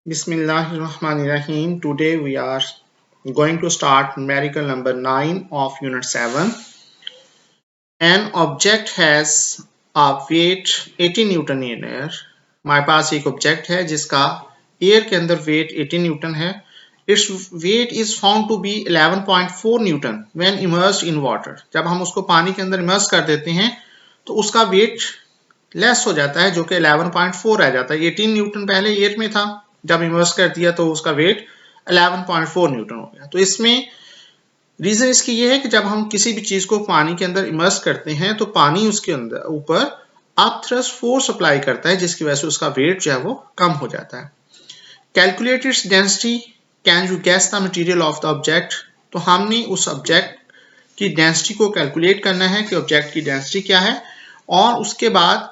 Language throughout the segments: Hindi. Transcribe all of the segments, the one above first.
Bismillahirrahmanirrahim. Today we are going to start numerical number 9 of unit 7. An object has a weight 80 Newton in air. हमारे पास एक ऑब्जेक्ट है जिसका एयर के अंदर वेट 80 न्यूटन है. Its weight is found to be 11.4 Newton when immersed in water. जब हम उसको पानी के अंदर इमर्स कर देते हैं तो उसका वेट लेस हो जाता है जो कि 11.4 रह जाता है. 18 न्यूटन पहले एयर में था, जब इमर्स कर दिया तो उसका वेट 11.4 न्यूटन हो गया. तो इसमें रीजन इसकी ये है कि जब हम किसी भी चीज को पानी के अंदर इमर्स करते हैं तो पानी उसके अंदर ऊपर अपथ्रस्ट फोर्स अप्लाई करता है जिसकी वजह से उसका वेट जो है वो कम हो जाता है. Calculate its density, can you guess the material of the object. तो हमने उस ऑब्जेक्ट की डेंसिटी को कैलकुलेट करना है कि ऑब्जेक्ट की डेंसिटी क्या है और उसके बाद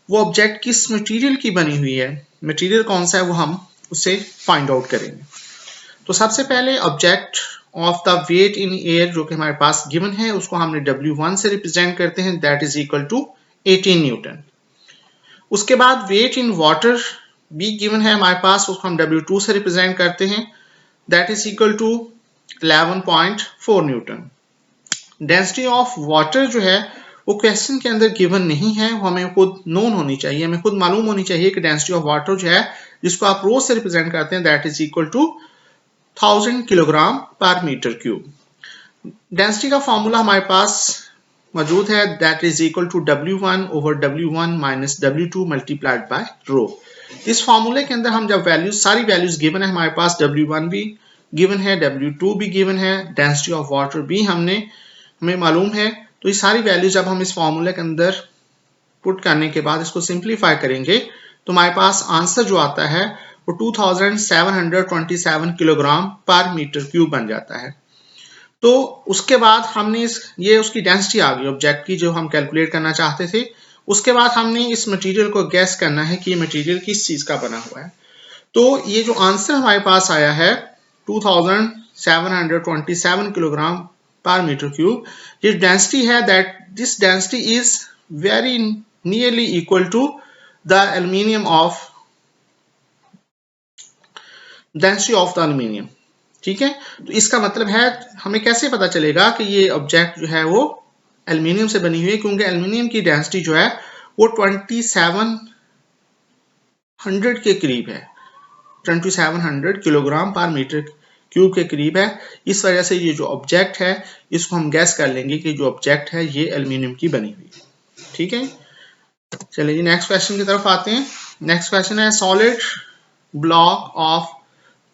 वो ऑब्जेक्ट किस मटेरियल की बनी हुई है, मटेरियल कौन सा है वो हम उसे फाइंड आउट करेंगे. तो सबसे पहले object of the weight in air जो कि हमारे पास गिवन है उसको हमने W1 से रिप्रेजेंट करते हैं, that is equal to 18 newton. उसके बाद वेट इन वाटर भी गिवन है हमारे पास, उसको हम W2 से रिप्रेजेंट करते हैं, that is equal to 11.4 newton. Density of water जो है वो क्वेश्चन के अंदर गिवन नहीं है, वो हमें खुद नोन होनी चाहिए, हमें खुद मालूम होनी चाहिए कि डेंसिटी ऑफ वाटर जो है जिसको आप रो से रिप्रेजेंट करते हैं that is equal to 1000 kilogram पर मीटर क्यूब. डेंसिटी का फॉर्मूला हमारे पास मौजूद है, that is equal to W1 over W1 minus W2 multiplied by rho. इस फॉर्मूले के अंदर हम जब वैल्यूज सारी वैल्यूज गिवन है हमारे पास, W1 भी गिवन है, W2 भी गिवन है, डेंसिटी ऑफ वाटर भी हमें मालूम है. तो ये सारी वैल्यूज जब हम इस फॉर्मूले के अंदर पुट करने के बाद इसको सिंप्लीफाई करेंगे तो हमारे पास आंसर जो आता है वो 2727 किलोग्राम पर मीटर क्यूब बन जाता है. तो उसके बाद हमने ये उसकी डेंसिटी आ गई ऑब्जेक्ट की जो हम कैलकुलेट करना चाहते थे. उसके बाद हमने इस मटेरियल को गैस करना है कि ये मटेरियल किस चीज का बना हुआ है. तो ये जो आंसर हमारे पास आया है 2727 किलोग्राम पर मीटर क्यूब, ये डेंसिटी है that this density is very nearly equal to the aluminium of density of the aluminium. ठीक है, तो इसका मतलब है हमें कैसे पता चलेगा कि ये ऑब्जेक्ट जो है वो एल्यूमिनियम से बनी हुई है, क्योंकि एल्यूमिनियम की डेंसिटी जो है वो 2700 के करीब है, 2700 किलोग्राम पर मीटर क्यूब के करीब है. इस वजह से ये जो ऑब्जेक्ट है इसको हम गैस कर लेंगे कि जो ऑब्जेक्ट है ये एल्यूमिनियम की बनी हुई है. ठीक है, चलिए जी नेक्स्ट क्वेश्चन की तरफ आते हैं. नेक्स्ट क्वेश्चन है solid block of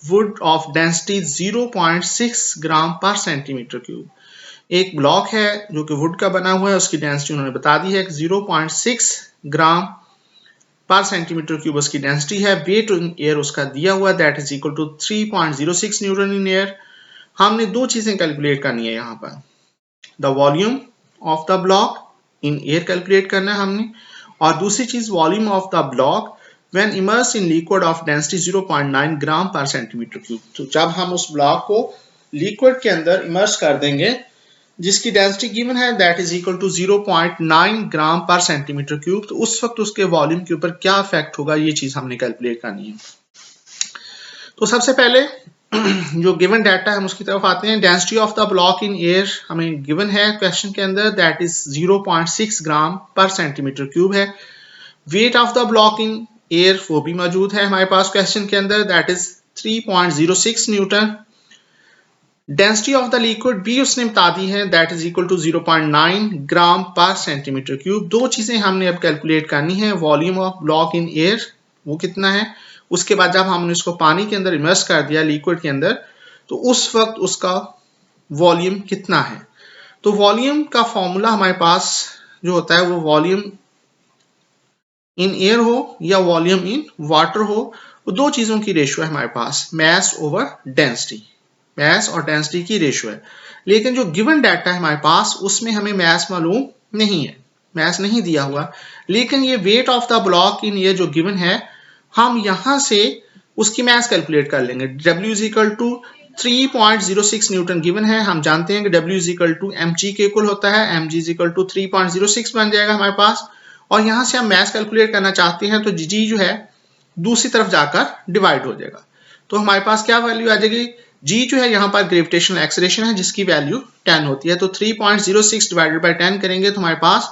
would of density 0.6 gram पर सेंटीमीटर क्यूब. एक ब्लॉक है जो कि वुड का बना हुआ है, उसकी डेंसिटी उन्होंने बता दी है कि 0.6 ग्राम पर सेंटीमीटर क्यूब उसकी डेंसिटी है. वेट इन एयर उसका दिया हुआ है that is equal to 3.06 newton in air. हमने दो चीजें कैलकुलेट करनी है यहाँ पर, the volume of the block in air calculate करना है हमने, और दूसरी चीज volume of the block when immersed in liquid of density 0.9 gram पर सेंटीमीटर क्यूब. तो जब हम उस ब्लॉक को लिक्विड के अंदर इमर्स कर देंगे जिसकी डेंसिटी गिवन है that is equal to 0.9 gram पर सेंटीमीटर क्यूब, तो उस वक्त उसके वॉल्यूम के ऊपर क्या इफेक्ट होगा ये चीज हमने कैलकुलेट करनी है. तो सबसे पहले जो गिवन डाटा है हम उसकी तरफ आते हैं. Density of the block in air हमें गिवन है क्वेश्चन के अंदर, दैट इज 0.6 ग्राम पर सेंटीमीटर क्यूब है. Weight of the block in air वो भी मौजूद है हमारे पास क्वेश्चन के अंदर, that is 3.06 Newton. Density of the liquid भी उसने बता दी है, that is equal to 0.9 gram पर सेंटीमीटर क्यूब. दो चीजें हमने अब कैलकुलेट करनी है, volume of block in air वो कितना है, उसके बाद जब हमने इसको पानी के अंदर इमर्स कर दिया लिक्विड के अंदर तो उस वक्त उसका वॉल्यूम कितना है. तो वॉल्यूम का फॉर्मूला हमारे पास जो होता है वो वॉल्यूम इन एयर हो या वॉल्यूम इन वाटर हो, वो दो चीजों की रेशियो है हमारे पास, मैस ओवर डेंसिटी. मैस और डेंसिटी की रेशियो है. लेकिन जो गिवन डाटा है हमारे पास उसमें हमें मैस मालूम नहीं है, मैस नहीं दिया हुआ. लेकिन ये weight of the block in air जो गिवन है हम यहां से उसकी मैस कैलकुलेट कर लेंगे. W is equal to 3.06 newton given है, हम जानते हैं कि W is equal to mg के इक्वल होता है, mg इज इक्वल टू 3.06 बन जाएगा हमारे पास. और यहां से हम मैस कैलकुलेट करना चाहते हैं तो g जो है दूसरी तरफ जाकर डिवाइड हो जाएगा। तो हमारे पास क्या वैल्यू आ जाएगी, जी जो है यहाँ पर ग्रेविटेशनल एक्सेलरेशन है जिसकी वैल्यू 10 होती है। तो 3.06 डिवाइडेड बाय 10 करेंगे तो हमारे पास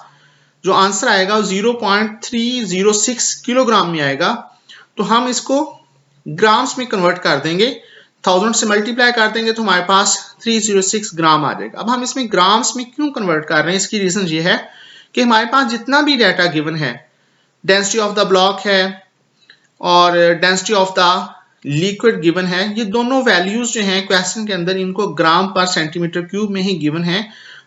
जो आंसर आएगा वो 0.306 किलोग्राम में आएगा। तो हम इसको ग्राम्स में कन्वर्ट कर देंगे, 1000 से मल्टीप्लाई कर देंगे तो हमारे पास 306 ग्राम आ जाएगा। अब हम इसमें ग्राम्स में क्यों कन्वर्ट कर रहे हैं, इसकी रीजन ये है कि हमारे पास जितना भी डाटा गिवन है, डेंसिटी ऑफ द ब्लॉक है और density of the liquid given है, ये दोनों वैल्यूज जो हैं क्वेश्चन के अंदर इनको ग्राम पर सेंटीमीटर क्यूब में ही गिवन है।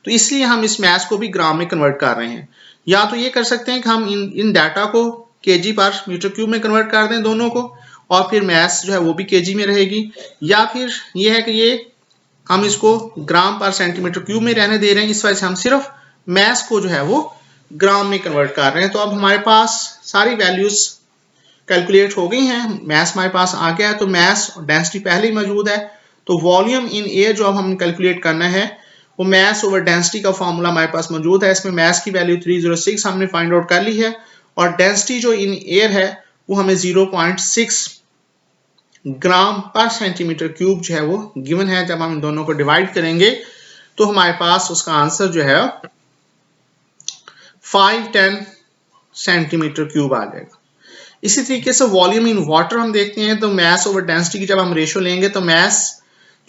तो इसलिए हम इस मैथ्स को भी ग्राम में कन्वर्ट कर रहे हैं। या तो ये कर सकते हैं कि हम इन डाटा को केजी पर मीटर क्यूब में कन्वर्ट कर दें दोनों को, और फिर मैथ्स जो है वो भी केजी में रहेगी। या फिर ये है कि ये हम इसको ग्राम पर सेंटीमीटर क्यूब में रहने दे रहे हैं, इस वजह से हम सिर्फ मैथ्स को जो है वो ग्राम में कन्वर्ट कर रहे हैं। तो अब हमारे पास सारी वैल्यूज कैलकुलेट हो गई हैं, मैथ्स हमारे पास आ गया है। तो मैथ्स डेंसिटी पहले ही मौजूद है, तो वॉल्यूम इन एयर जो अब हम कैलकुलेट करना है वो मैथ्स ओवर डेंसिटी का फॉर्मूला हमारे पास मौजूद है। इसमें मैथ्स की वैल्यू 306 हमने फाइंड आउट कर ली है, और डेंसिटी जो इन एयर है वो हमें 0.6 ग्राम पर सेंटीमीटर क्यूब जो है वो गिवन है। जब हम इन दोनों को डिवाइड करेंगे तो हमारे पास उसका आंसर जो है 510 सेंटीमीटर क्यूब आ जाएगा। इसी तरीके से वॉल्यूम इन वाटर हम देखते हैं, तो मैस ओवर डेंसिटी की जब हम रेशियो लेंगे तो मैस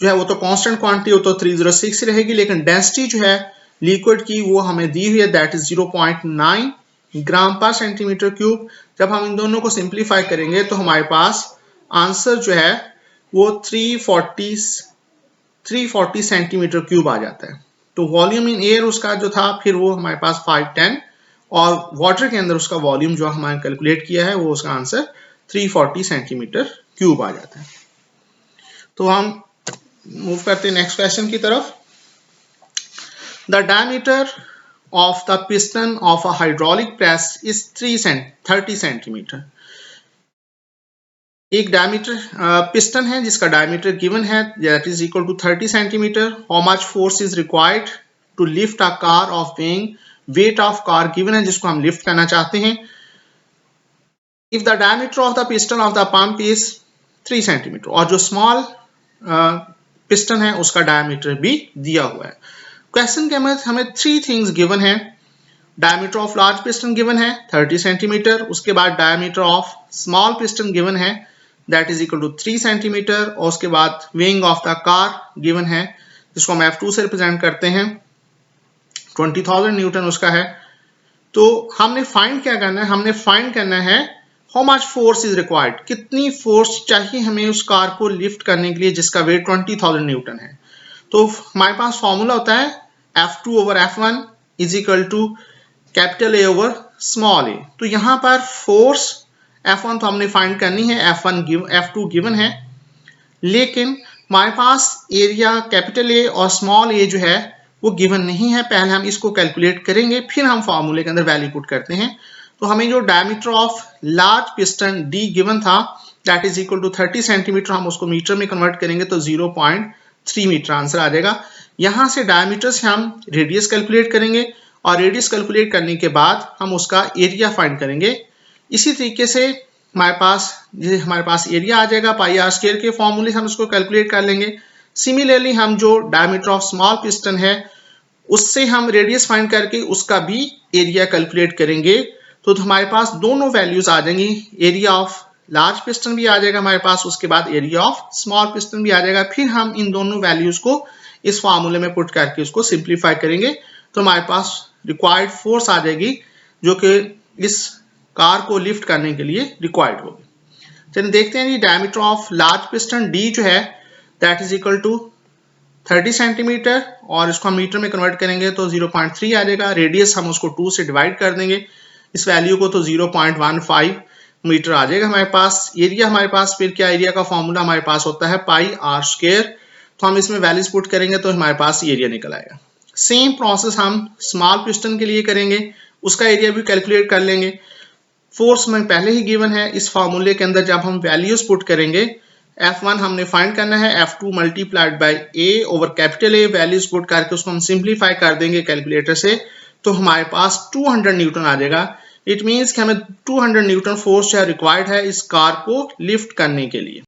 जो है वो तो कांस्टेंट क्वांटिटी, वो तो 306 रहेगी, लेकिन डेंसिटी जो है लिक्विड की वो हमें दी हुई है, दैट इज 0.9 ग्राम पर सेंटीमीटर क्यूब। जब हम इन दोनों को सिंप्लीफाई करेंगे तो हमारे पास आंसर जो है वो 340 सेंटीमीटर क्यूब आ जाता है। तो वॉल्यूम इन एयर उसका जो था फिर वो हमारे पास 510, और वाटर के अंदर उसका वॉल्यूम जो हमारे कैलकुलेट किया है वो उसका आंसर 340 सेंटीमीटर क्यूब आ जाता है। तो हम मूव करते हैं नेक्स्ट क्वेश्चन की तरफ। The diameter of the piston of a hydraulic press is 30 centimetre. एक डायमीटर पिस्टन है जिसका डायमीटर गिवन है, that is equal to 30 centimetre. How much force is required to lift a car of weighing, weight of car given है जिसको हम लिफ्ट करना चाहते हैं। If the diameter of the piston of the pump is 3 centimetre, और जो स्मॉल पिस्टन है उसका डायमीटर भी दिया हुआ है। क्वेश्चन के अंदर हमें 3 थिंग्स गिवन है। Diameter of large piston given है 30 सेंटीमीटर, उसके बाद diameter of small piston given है that is equal to 3 centimetre, और उसके बाद weighing of the car given है जिसको हम F2 से रिप्रेजेंट करते हैं, 20,000 न्यूटन उसका है। तो हमने फाइंड क्या करना है, हमने फाइंड करना है how much force is required, कितनी फोर्स चाहिए हमें उस कार को लिफ्ट करने के लिए जिसका वेट 20,000 न्यूटन है। तो हमारे पास फॉर्मूला होता है F2 over F1 is equal to capital A over small a। तो यहाँ पर फोर्स F1 तो हमने फाइंड करनी है, F2 गिवन है, लेकिन हमारे पास एरिया कैपिटल A और स्मॉल a जो है वो गिवन नहीं है। पहले हम इसको कैलकुलेट करेंगे, फिर हम फॉर्मूले के अंदर वैल्यू पुट करते हैं। तो हमें जो diameter of large piston D given था that is equal to 30 centimeter, हम उसको मीटर में कन्वर्ट करेंगे तो 0.3 मीटर आंसर आ जाएगा। यहाँ से डायमीटर से हम रेडियस कैलकुलेट करेंगे, और रेडियस कैलकुलेट करने के बाद हम उसका एरिया फाइंड करेंगे। इसी तरीके से हमारे पास एरिया आ जाएगा, पाई आर स्क्वायर के फॉर्मूले हम उसको कैलकुलेट कर लेंगे। सिमिलरली हम जो डायमीटर ऑफ स्मॉल पिस्टन है उससे हम रेडियस फाइंड करके उसका भी एरिया कैलकुलेट करेंगे। तो हमारे पास दोनों वैल्यूज आ जाएंगी, एरिया ऑफ लार्ज पिस्टन भी आ जाएगा हमारे पास, उसके बाद एरिया ऑफ स्मॉल पिस्टन भी आ जाएगा। फिर हम इन दोनों वैल्यूज को इस फॉर्मूले में पुट करके उसको सिंप्लीफाई करेंगे तो हमारे पास रिक्वायर्ड फोर्स आ जाएगी जो कि इस कार को लिफ्ट करने के लिए रिक्वायर्ड होगी। चलिए देखते हैं जी, diameter of large piston D जो है that is equal to 30 centimeter, और इसको हम मीटर में कन्वर्ट करेंगे तो 0.3 आ जाएगा। रेडियस हम उसको 2 से डिवाइड कर देंगे इस वैल्यू को, तो 0.15 मीटर आ जाएगा हमारे पास। एरिया हमारे पास फिर क्या, एरिया का फॉर्मूला हमारे पास होता है पाई आर स्क्वायर, तो हम इसमें वैल्यूज पुट करेंगे तो हमारे पास एरिया निकल आएगा। सेम प्रोसेस हम स्मॉल पिस्टन के लिए करेंगे, उसका एरिया भी कैलकुलेट कर लेंगे। फोर्स में पहले ही गिवन है, इस फॉर्मूले के अंदर जब हम वैल्यूज पुट करेंगे F1 हमने फाइंड करना है, F2 multiplied by A over capital A, values put करके उसको हम सिंप्लीफाई कर देंगे कैलकुलेटर से, तो हमारे पास 200 न्यूटन आ जाएगा। इट मीन्स कि हमें 200 न्यूटन फोर्स जो है रिक्वायर्ड है इस कार को लिफ्ट करने के लिए।